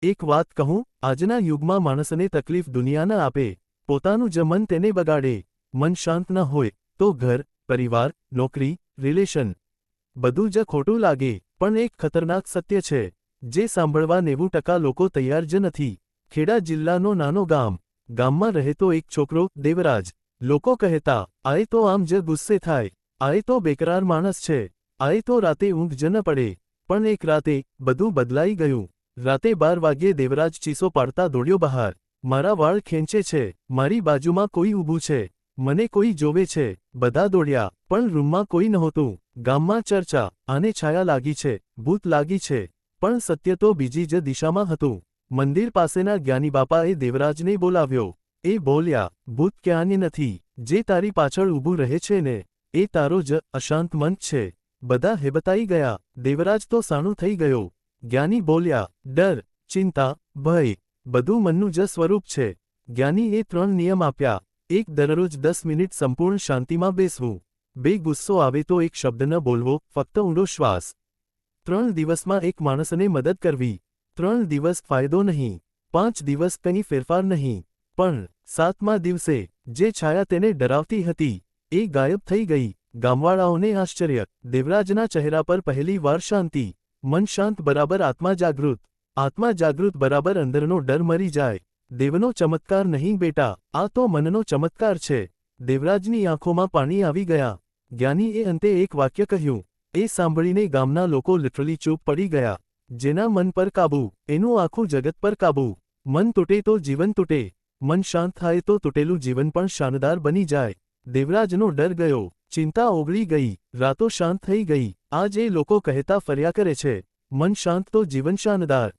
એક વાત કહું, આજના યુગમાં માણસને તકલીફ દુનિયા ન આપે, પોતાનું જ મન તેને બગાડે. મન શાંત ન હોય તો ઘર, પરિવાર, નોકરી, રિલેશન બધું જ ખોટું લાગે. પણ એક ખતરનાક સત્ય છે, જે સાંભળવા 90% લોકો તૈયાર જ નથી. ખેડા જિલ્લાનો નાનો ગામમાં રહેતો એક છોકરો, દેવરાજ. લોકો કહેતા, આએ તો આમ જ ગુસ્સે થાય, આએ તો બેકરાર માણસ છે, આએ તો રાતે ઊંઘ જ ન પડે. પણ એક રાતે બધું બદલાઈ ગયું. રાતે 12 વાગ્યે દેવરાજ ચીસો પાડતા દોડ્યો બહાર. મારા વાળ ખેંચે છે, મારી બાજુમાં કોઈ ઊભું છે, મને કોઈ જોવે છે. બધા દોડ્યા, પણ રૂમમાં કોઈ નહોતું. ગામમાં ચર્ચા, આને છાયા લાગી છે, ભૂત લાગી છે. પણ સત્ય તો બીજી જ દિશામાં હતું. મંદિર પાસેના જ્ઞાનીબાપાએ દેવરાજને બોલાવ્યો. એ બોલ્યા, ભૂત ક્યાંય નથી, જે તારી પાછળ ઊભું રહે છે ને, એ તારો જ અશાંત મન છે. બધા હેબતાઈ ગયા. દેવરાજ તો સાણું થઈ ગયો. જ્ઞાની બોલ્યા, ડર, ચિંતા, ભય બધું મનનું જ સ્વરૂપ છે. જ્ઞાનીએ 3 નિયમ આપ્યા. 1. દરરોજ 10 મિનિટ સંપૂર્ણ શાંતિમાં બેસવું. 2. ગુસ્સો આવે તો એક શબ્દ ન બોલવો, ફક્ત ઊંડો શ્વાસ. 3 દિવસમાં એક માણસને મદદ કરવી. 3 દિવસ ફાયદો નહીં, 5 દિવસ કંઈ ફેરફાર નહીં. પણ 7મા દિવસે જે છાયા તેને ડરાવતી હતી, એ ગાયબ થઈ ગઈ. ગામવાળાઓને આશ્ચર્ય. દેવરાજના ચહેરા પર પહેલી વાર શાંતિ. મન શાંત બરાબર આત્મા જાગૃત. આત્મા જાગૃત બરાબર અંદરનો ડર મરી જાય. દેવનો ચમત્કાર નહીં બેટા, આ તો મનનો ચમત્કાર છે. દેવરાજની આંખોમાં પાણી આવી ગયા. જ્ઞાનીએ અંતે એક વાક્ય કહ્યું. એ સાંભળીને ગામના લોકો લિટરલી ચૂપ પડી ગયા. જેના મન પર કાબુ, એનું આખું જગત પર કાબુ. મન તૂટે તો જીવન તૂટે. મન શાંત થાય તો તૂટેલું જીવન પણ શાનદાર બની જાય. દેવરાજનો ડર ગયો, ચિંતા ઓગળી ગઈ, રાતો શાંત થઈ ગઈ. આજ એ લોકો કહેતા ફર્યા કરે છે, મન શાંત તો જીવન શાનદાર.